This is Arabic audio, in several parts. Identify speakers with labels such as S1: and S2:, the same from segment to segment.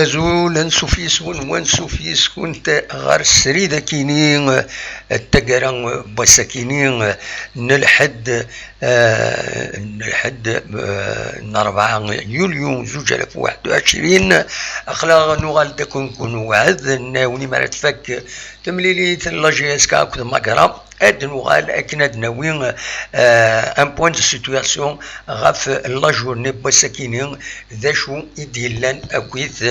S1: أزول نسوفيسون ونسوفيسكون غار السريدة كينين التقران بوسكينين نلحد 4 يوليو 2021 أخلاق نغال تكون كون وعد ناوني مرات فك تمليليت لاجيسكا كود ماكرا اد نغال اكناد ناوين ان بوين دو سيتواسيون غاف لا جورني بوسكينين ذا شو يديلان اكويث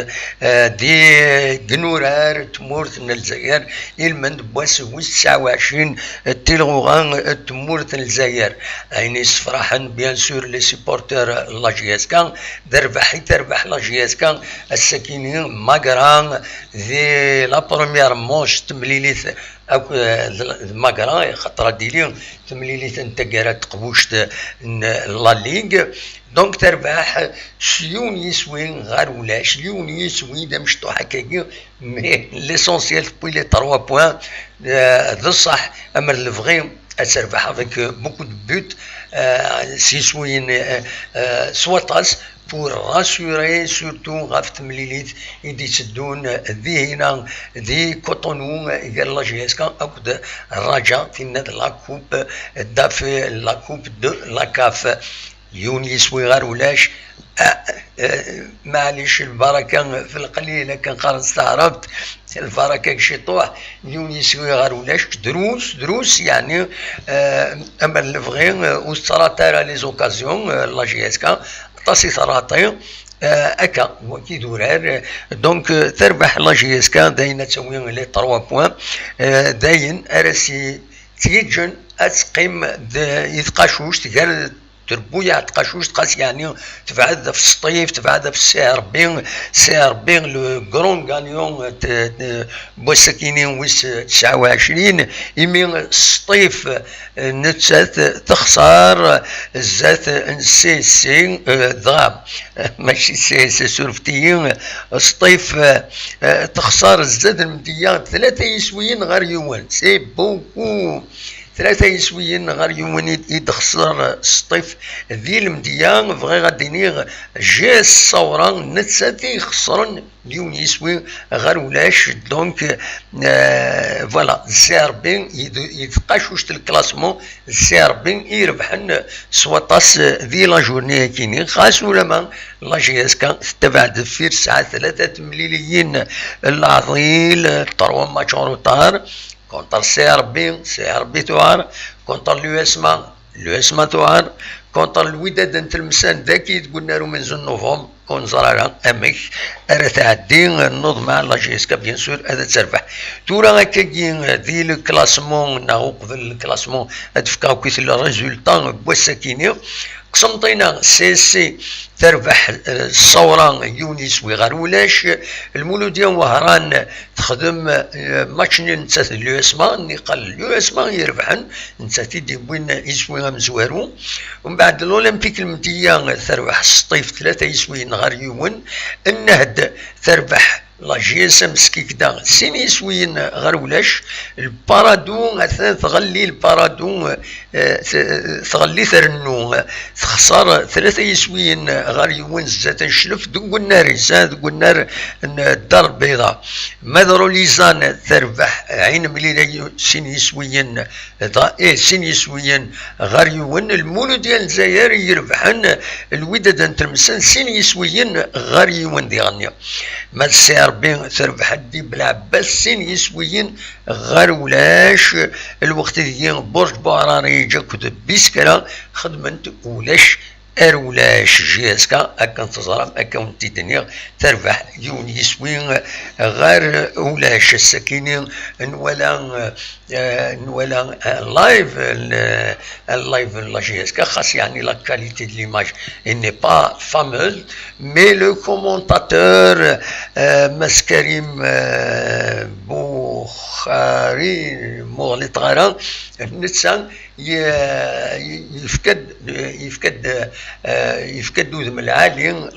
S1: دي جنورار تمورت الجزائر المند بواس 29 تيلغوغان تمورت الجزائر ايني صفراحا بيان سور لي سيبورتور لاجيسكا تربح لاجيسكا السكينين ماكران ذي لا بروميير مونش تمليليث ماكرا خطرة ديلي تمليليت انت قبوشت لا ليغ دونك تربح شلون يسوي غير ولا شلون يسوي دا مش هكاكي مي ليسونسيال بوي لي 3 بوان ذا صح امر الفغي تربح افيك بوكو دو بوت سيسوين سواتاس pour rassurer surtout غاف تمليليت يدي تسدون ذي هنا ذي كوتونو قال لا جيسكا اكد الرجاء في ناد لا كوب داف لا كوب دو لا كاف يوني يسوي غير ولاش معليش البركه في القليل كان قال استعربت البركه شطوح يوني يسوي غير ولاش دروس يعني اما الفغي وستراتير لي زوكازيون لا جيسكا طاسي ثراطي اكا وكي دورار دونك تربح لا جي اس كا داين تسوي لي 3 بوان داين ارسي تيجن اتقيم يتقاشوش تقال تربويا تقاشوش تقاس يعني تفعد في الصيف تفعد في سي ار بين لو كرون غانيون بوسكينين ويس 29 يمين الصيف نتسات تخسر الزات سي ضرب ماشي سي سورفتيين الصيف تخسر الزاد المديان 3 يسويين غير يوان سي بوكو 3 يسويين غير يوم يدخسر الصيف ذي المديان فغي غادي جا الصورة نتساتي خسرن اليوم يسوي غير ولاش دونك فوالا سي ار بي يتقاشوش الكلاسمون سي ار بي يربحن سواطاس ذي لا جورني كيني خاص ولا ما لا جي اس كا تبعد في الساعة 3 مليليين العظيل 3 ماتش روتار كونتر سي ار بي توار كونتر لو اسما توار كونتر الوداد نتلمسان ذاكي تقولنا له من زون نوفمبر كون زرارة امك ارا تعدي النوض مع لا جيسكا بيان سور هذا تربح تورا هكاكي ذي الكلاسمون ناهو قبل الكلاسمون تفكاو كيف الريزولطا بوساكيني قسمطينا سي تربح الصورة يونس وغير ولاش المولودية وهران تخدم ماتش نتسات لو اسما نقال لو اسما يربحن نتساتي دي بوين يسويها مزوارو ومن بعد الاولمبيك المدية تربح الصيف 3 يسوين غير يوم النهد تربح لا جي اس ام سكيكدا سين يسوين غير ولاش البارادو تغلي البارادو تغلي ثرنو تخسر 3 يسوين غير يوين زات نشلف دوك النار دوك النار الدار البيضاء ماذرو ليزان تربح عين مليلة سين يسوين سين يسوين غير يوين المولود ديال الجزائر يربحن الوداد نتلمسن سين يسوين غير يوين ديالنا ما السعر بين تربح دي بالعباس سين يسويين غير ولاش الوقت ديال برج بوعراني جاكد بيسكرا خدمت ولاش ارولاش جيسكا هكا نتظرف هكا ونتي دنيا تربح يون يسوين غير ولاش السكينين نولا اللايف لا جيسكا خاص يعني لا كاليتي دو ليماج ني با فاموز مي لو كومونتاتور مسكريم بوخاري مغلط غيران نتسان يفقد ذم العالي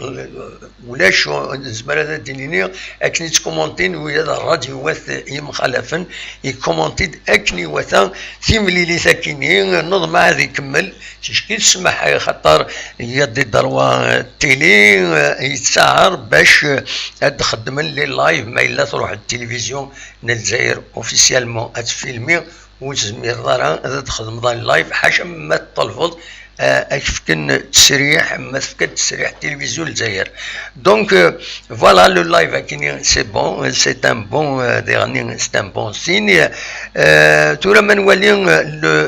S1: ولاش زمر هذا دينيني اكني تكومونتين ويا الراديو واث يمخالفن يكومونتيد اكني وثا ثيملي ساكني نظم هذا يكمل تشكي تسمح خاطر يدي دروا التيلي يتسعر باش تخدم لي لايف ما الا تروح التلفزيون الجزائر اوفيسيالمون اتفيلمي وتزمير دارها تخدم ضال لايف حاشا ما تطلفض كفكن تسريح ما تفكد تسريح تلفزيون الجزائر دونك فوالا لو لايف كاين سي بون سي ان بون ديرني سي ان بون سين تورا ما نولي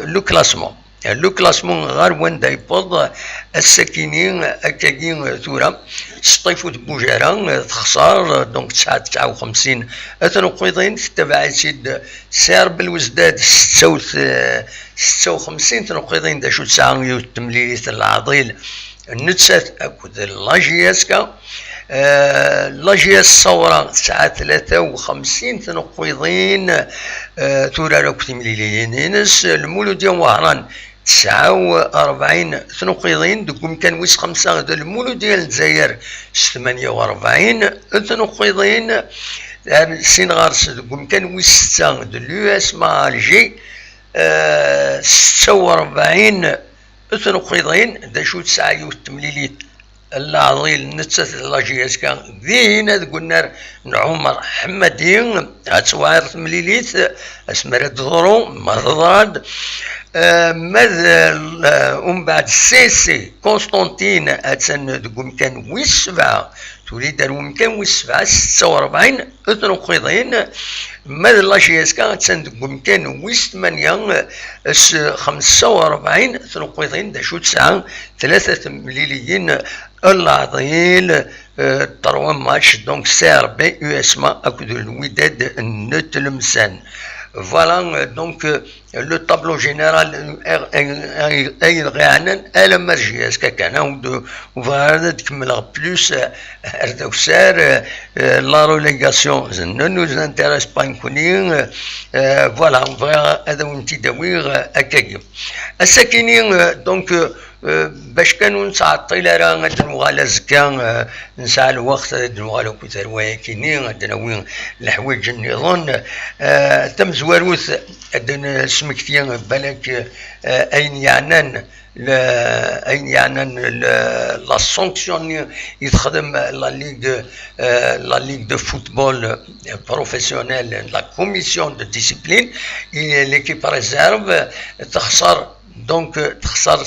S1: لو كلاسمون لو كلاسمون غير وين دايبوض الساكنين اكاكين ثورا سطيفوت بوجارة تخسر دونك 59 أتنقيضين تبع سيد سعر بالوزداد 56 تنقيضين دا شو 9 تمليليت العضيل نتسات أكد لاجياسكا لاجياس صورة 53 تنقيضين ثورا راكو تمليليين نس المولودية وهران 49 تنقيضين دوكم كان ويس 5 د المولود ديال الجزائر 48 تنقيضين سينغارس دوكم كان ويس 6 د اليو اس مع الجي 46 تنقيضين دا شو 9 تمليليت العضيل نتسات لاجياس كان ذينا قلنا عمر حمدين هاتسوار تمليليت اسمرت ضرو مرضاد ماذا بعد سي قسطنطين اتسن دقوم كان ويس 7 تولي دارو مكان ويس 7 46 تنقيضين ماذا لاشياسكا اتسن دقوم كان ويس 8 45 تنقيضين دا شو 9 3 مليليين العضيل 3 ماتش دونك سي ار بي يو اس ما اكد الوداد نتلمسان. Voilà donc le tableau général est réel. Elle émerge. Est-ce que quelqu'un va déclarer plus la relégation ne nous intéresse pas inconnu. Voilà, on va un petit déwir à quelqu'un. الساكنين donc باش كانوا نتعطي راه نديرو على زكا نسعى الوقت نديرو على كثر وكاينين عندنا وين الحوايج النظام تم زواروث عندنا سمكتيان بالك اين يعنان لا سانكسيون يخدم لا ليغ دو فوتبول بروفيسيونيل لا كوميسيون دو ديسيبلين ليكيب ريزيرف تخسر دونك تخسر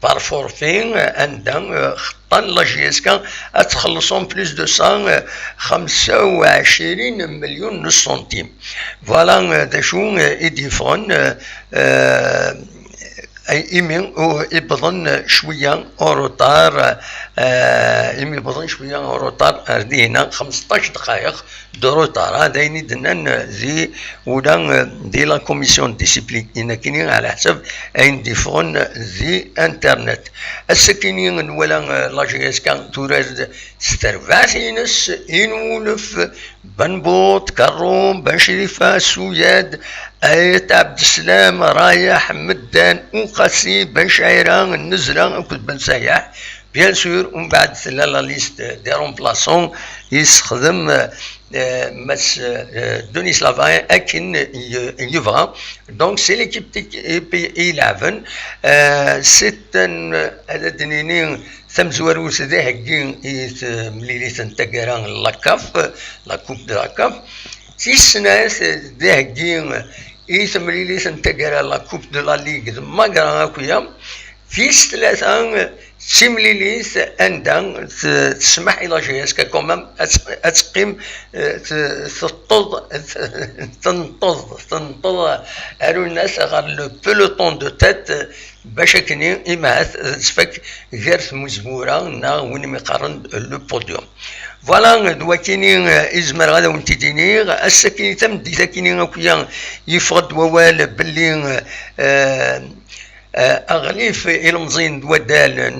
S1: بار فورفين عندها خطان لاجيسكا تخلصون بلوس دو 125 مليون نص سنتيم فوالا دا شو يديفون يمين يبضن شويه اوروطار يبضن شويه اوروطار ردينا 15 دقائق دو روطار هذا يدنا زي ولا دي لا كوميسيون ديسيبلين كاينين على حسب اين ديفون زي انترنت السكينين ولا لاجيس كان تورز سترفاسينس ينولف بنبوط كروم بن شريفه سوياد آية عبد السلام رايح مدان وقاسي بن شعيران النزرة وكل بن سياح بيان سور ومن بعد لا ليست دي رومبلاسون يستخدم مس دوني سلافاين اكن يبغى دونك سي ليكيب يلعبن ستن هذا دنينين ثم زواروس ذا هكين مليلي تنتقران لاكاف لا كوب دو لاكاف 6 سنوات ذا هكين يثمليلي تنتقرا لا كوب دو لا ليغ ماغرا هاكويا في 3 سيمليليس عندها تسمح الى جهازك كومام تقيم تنطض على الناس غير لو بلوطون دو تات باش كني اما تفك غير مزبوره نا وين مقارن لو بوديوم فوالا دوا كاينين ازمر غادا وانت دينيغ الساكنين تم دي ساكنين كويا يفرض ووال باللي أغليف المزين ودال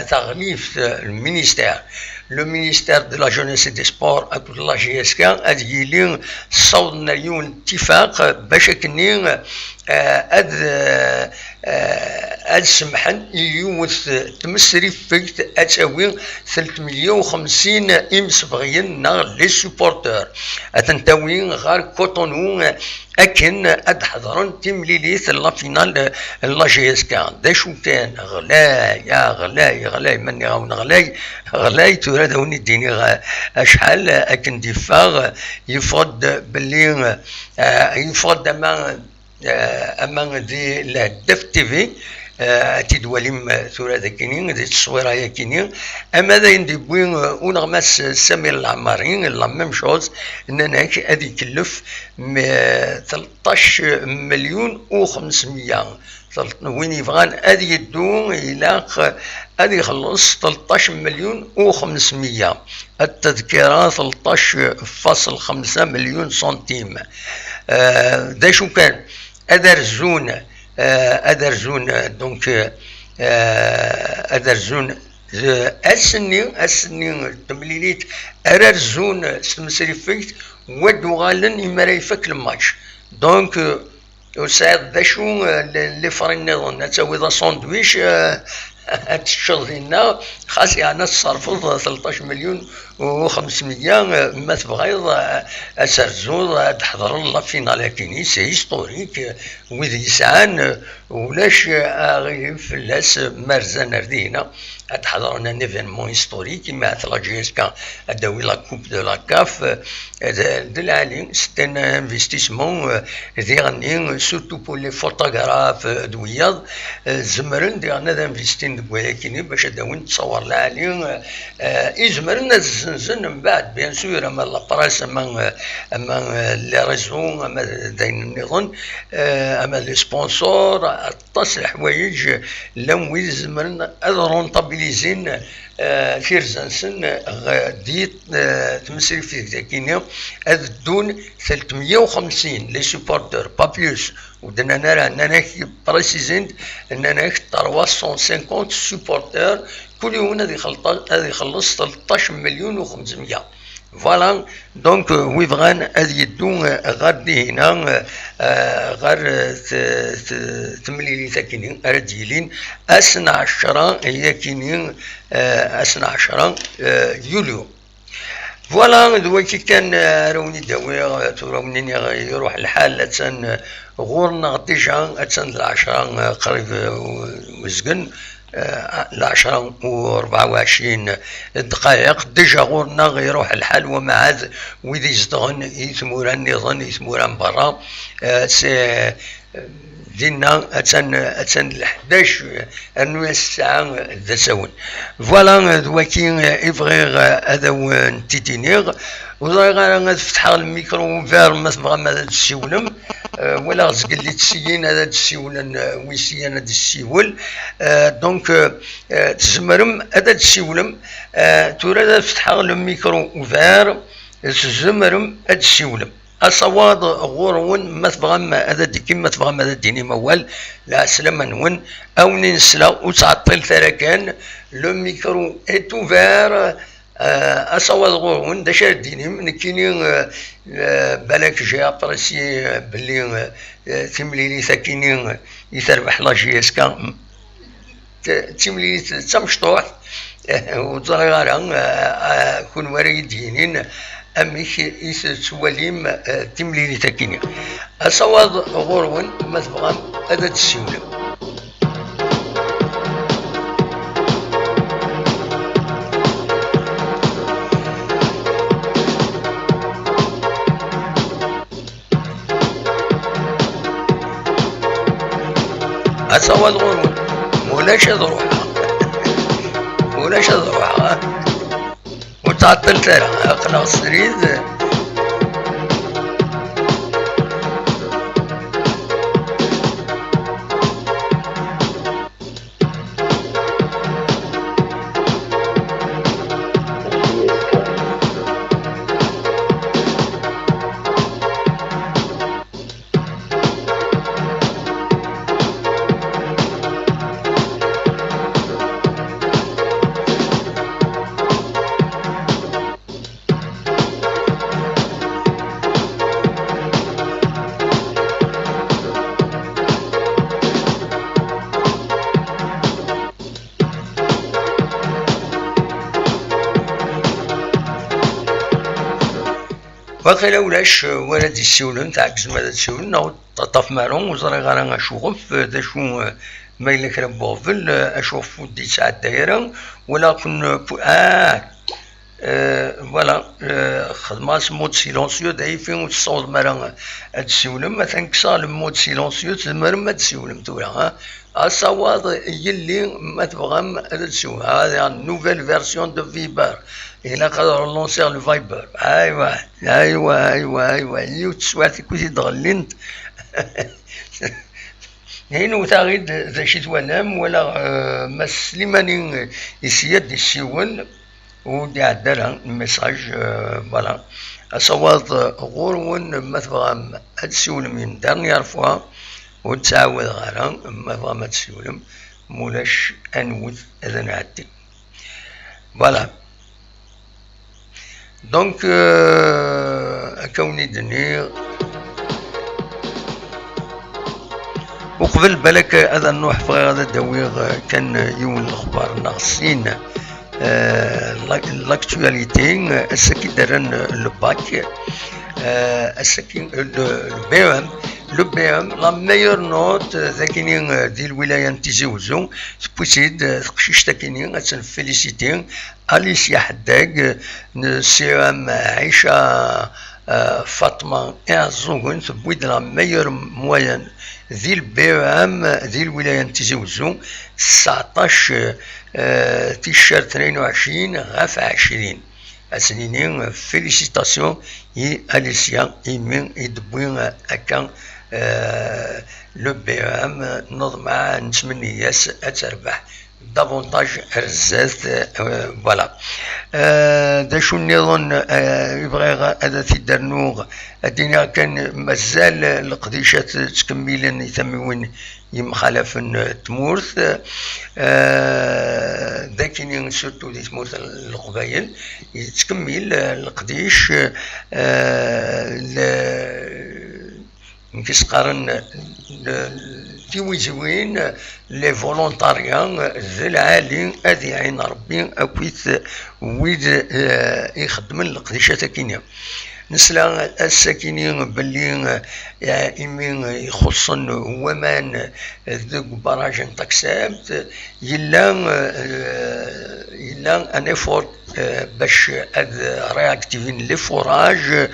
S1: تغليف المينيستير لو مينيستير دو لا جونيس اي دي سبور اكو لا جي اس كا اديلين صوتنا اليوم اتفاق باش كني اد سمحن يوث تمسري فيت اتساوي 350 امس بغيين نار لي سوبورتور اتنتاوي غار كوتونو اكن اد حضرن تمليليث لا فينال لا جي اس كا دا شو كان غلاي مني غاون غلاي تورا داوني ديني اشحال اكن دفاغ يفض باللي يفض اما دي الهداف تيفي تيدواليم ثورة ذاكينين دي التصويرة ياكينين اما ذا يندبوين ونغماس سامي العمارين لا ميم شوز اننا هادي يكلف 13 مليون و500 وين يبغان هادي يدو الى هادي يخلص 13 مليون و500 التذكرة 13.5 مليون سنتيم دا شو كان ادرزون دونك ادرزون اسني تمليليت ارزون سمسري فيت ودو غالن يمرا يفك الماتش دونك وسعد دا شو اللي فرين نظن تسوي ذا ساندويش هتشغلنا خاص يعني تصرفوا 13 مليون و500 ما تبغيض اسرزو تحضر الله فينال كيني سي هيستوريك وذ يسعان ولاش غير فلاس مرزان ردينا تحضرنا ان ايفينمون هيستوريك كيما لا جي اس كا داوي لا كوب دو لا كاف دلالي سيت ان انفستيسمون ديغني سورتو بور لي فوتوغراف دوياض زمرن ديغنا انفستين ولكن باش داون تصور العالي يزمرنا الزنزن من بعد بيان سور اما لا براس اما لي ريزون اما داين النظام اما لي سبونسور اتصل حوايج لم يزمرنا رونطابيليزين فيرزانسن ديت تمسري في ذاكينيا الدون 350 لي سوبورتور با بلوس ودنا نرى اننا بريسيزين اننا 350 سوبورتور كل يوم هذه يخلص 13 مليون و500 فوالا دونك ويبغان هذه يدو غادي هنا غير تمليلي ثاكينين رديلين أسنا 10 هي كينين أسنا 10 يوليو فوالا دلوقتي كان روني داوي تروني يروح الحال اتسن غورنا ديجا اتسن 10 قريب وزقن 10 و24 دقائق ديجا غورنا يروح الحال وما عاد ويدي يزدغن يثمورا النظام يثمورا برا سي دينا اتسن 11 انو الساعه ذا ساون فوالا دواكي افغيغ هذا نتيتينيغ وضاي غير تفتح الميكرو فير ما تبغى ما تسيولم ولا غزق اللي تسيين هذا تسيولن ويسيان هذا السيول دونك تزمرم هذا تسيولم تورا تفتح الميكرو فير تزمرم هذا السيولم الصواد غورون ما تبغى هذا كيما تبغى هذا ديني موال لا سلام نون او ننسلا وتعطل ثركان لو ميكرو ايت اوفير الصواد غورون دا شاديني من كيني بالك جي ابريسي بلي تمليلي ثاكيني يتربح لا جي اس كا تمليلي تمشطوح وطريغا كون وري دينين أميك يسواليم تمليلي تاكيني الصواد غورون ما تبغى هذا تسيولم الصواد غورون مولاش ضروحها مولاش ضروحها وتعطل ترى اقنع السريد واقيلا ولاش ولد يسولن تاع كزما تسولن او طاف مالهم وزري غانا اشوف دا شو ما الا كان بوفل اشوف ودي ساعه دايره ولكن فوالا خدمات مود سيلونسيو داي فين تصور مرا تسولم مثلا كسال مود سيلونسيو تمر ما تسولم تولا الصواد يلي ما تبغى تسول هذا نوفيل فيرسيون دو فيبر إلا قدر لونسير لو فايبر ايوا اللي تسوات كوزي دغلنت هنا تغيد ذا شي توالام ولا ما سليماني يسيد يسيون ودي عدلها الميساج فوالا أصوات غورون ما تبغى تسولم من دارنيير فوا وتعاود غيرها ما تبغى ما تسولم مولاش أنوث هذا نعدي فوالا دونك كوني دني وقبل بالك هذا النوح بغى هذا الدويغ كان يوم الاخبار ناقصين لاكتواليتي السكي دارن الباك السكي لو بي ام لا ميور نوت ذاكيني ديال الولايه تيزي وزو بوسيد تقشيش تاكيني تنفيليسيتي اليسيا حداق سي ام عائشه فاطمه زوغن تبويد لا ميور موين ذي البي ام ذي الولايه تيزي وزو 19 تيشير 22 غاف 20 اسنينين فيليسيتاسيون اي اليسيا من يدبوين هكا لو بي ام نوض مع نتمنى ياس تربح دافونتاج رزاز فوالا دا شو نظن يبغي هذا تيدرنوغ الدنيا كان مازال القديشات تكملن يثمون يمخالفن تمورث ذاكين سورتو دي تمورث القبايل يتكمل القديش كيس قارن تيويزوين لي فولونتاريان ذي العالي هذي عين ربي اكويت ويد يخدم القديشه تاكينيا نسلا الساكنين باللي يمين يخصن ومان ذوك براج تاكسابت يلا ان افورت باش رياكتيفين لي فوراج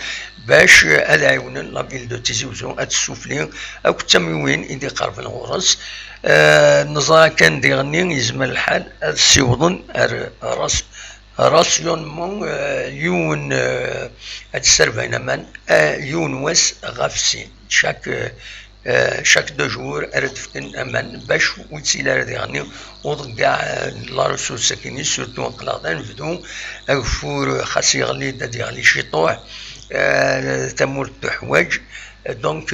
S1: باش هذا يعاون لا فيل دو تيزي وزو هاد السوفلين او التموين اللي قرب الغرس نظرا كان ديغني يزمل الحال هاد السيوضن راس راسيونمون يون هاد السربين من يون واس غافسين شاك دو جور ردفكن امان باش وتسيلا ديغني وضقع لا رسول ساكنين سورتو نقلاطين نبدو اغفور خاص يغلي دا يغلي شي طوع تمور الحواج دونك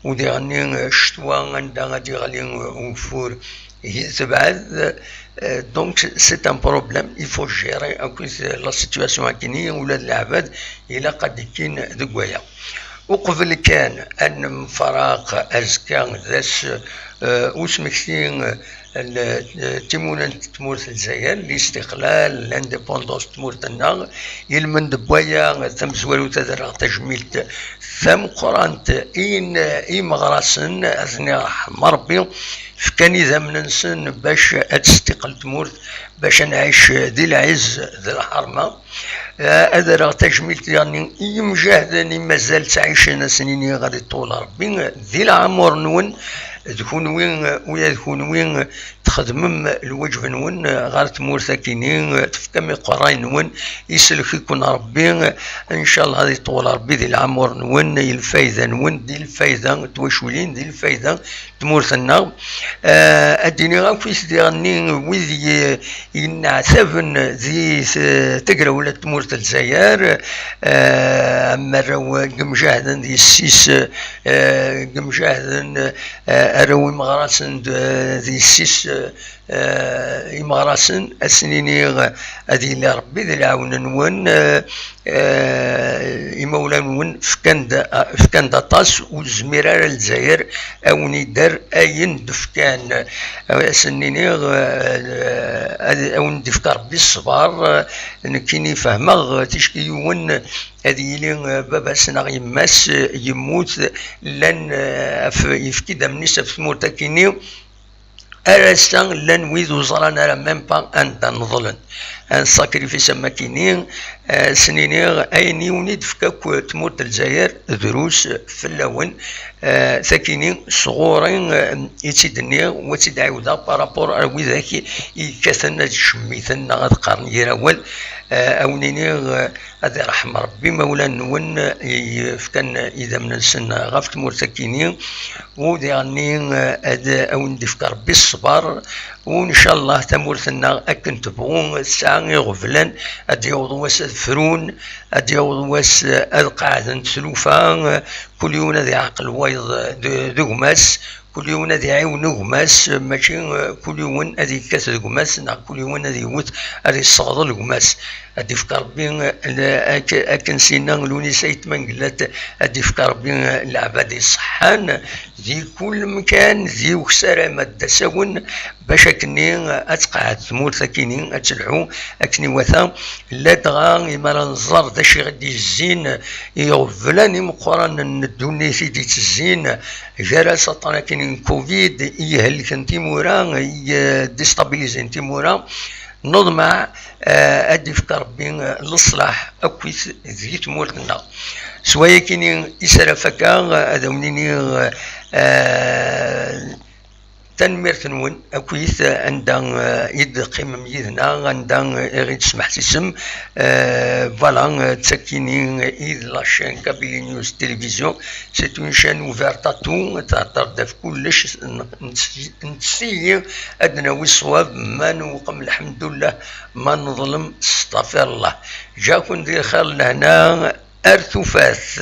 S1: وديغني شتوا عندها غادي يغلي وفور هي تبعد دونك سي ان بروبليم il faut gérer لا سيتواسيون هاكينية ولاد العباد الى قد كاين دكوايا وقبل كان ان فراق ازكى ذاس وسمكتين تيمونان تمورث الجزائر الاستقلال الانديبوندونس تمورث النار يلمن دبوايا ثم زوالو تدرغ تجميلت ثم قرانت إن مغرسن اثني رحم ربي فكان اذا مننسن باش تستقل تمورث باش نعيش ذي العز ذي الحرمه هذا راه تجميلت يعني يمجاهدني مازال تعيشنا سنين غادي طول ربي ذي العمر نون تكون وين تخدم الوجه نون غير تمورث كاينين تفكمي قراي نون يسلك يكون ربي ان شاء الله غادي طول ربي ذي العمر نون الفايده نون دي الفايده توشولين دي الفايده تمورثنا اديني غاكويس ديالني ويدي ينعتبن ذي تقرا ولا تمورث الجزائر اما راو قمجاهدن ذي السيس قمجاهدن اروي مغرسن ذي السيس إمغراسن أسنيني هذه اللي ربي ذي العون نون إمولا نون فكان طاس وزميرة الجزائر أوني دار أين دفكان أسنيني أون دفكار بالصبار كيني فهمغ تشكي يون هذه اللي بابا سنا يماس يموت لن يفكي دم نسا في مرتكيني أرسان لن ويذو زرانا لا ميم با أنت نظلن ان ساكريفيس ماكينين سنيني ايني ونيد فكاك تموت الجزائر دروس في اللون ثاكينين صغورين يتيدني وتيد عاودا بارابور اوي ذاك يكاثنا شميثنا غاد قرن يراول اونيني هذا رحم ربي مولا نون فكان اذا من السن غاف تموت ثاكينين وديعني هذا اون ديفك ربي الصبر وان شاء الله تمورثنا اكن تبغون الساعه غفلان ادي يوضواس فرون ادي يوضواس القاعده سلوفا كل يوم ذي عقل وايض دغماس كل يوم ذي عيون غماس ماشي كل يوم ذي كاس غماس كل يوم ذي وت ذي صغض الغماس ادي فكر ربي اكن سينا لوني سيت من قلت ادي فكر ربي العباد الصحان ذي كل مكان ذي وخساره ماده سون باش اكني اتقعد تمول ثكيني اتلعو اكني وثا لا تغا ما نزر دا شي غادي الزين يغفلاني مقران الدنيا سيدي تزين جرى سطر كاين كوفيد يهلك انت مورا ديستابيليزي انت مورا نضمع ادي فكر ربي للصلاح اكويس ذي تمولنا سوايا كاين يسرفك هذا منيني تنمير تنون أكويث عندنا يد قيمة ميدنا عندنا غير تسمح تسم فوالا تسكيني إذ لاشين كابيلي نيوز تلفزيون سي اون شين اوفيرت تو تعترض في كلش نتسيي أدنى والصواب ما نوقم الحمد لله ما نظلم استغفر الله جاكم دير خير لهنا أرثوفاث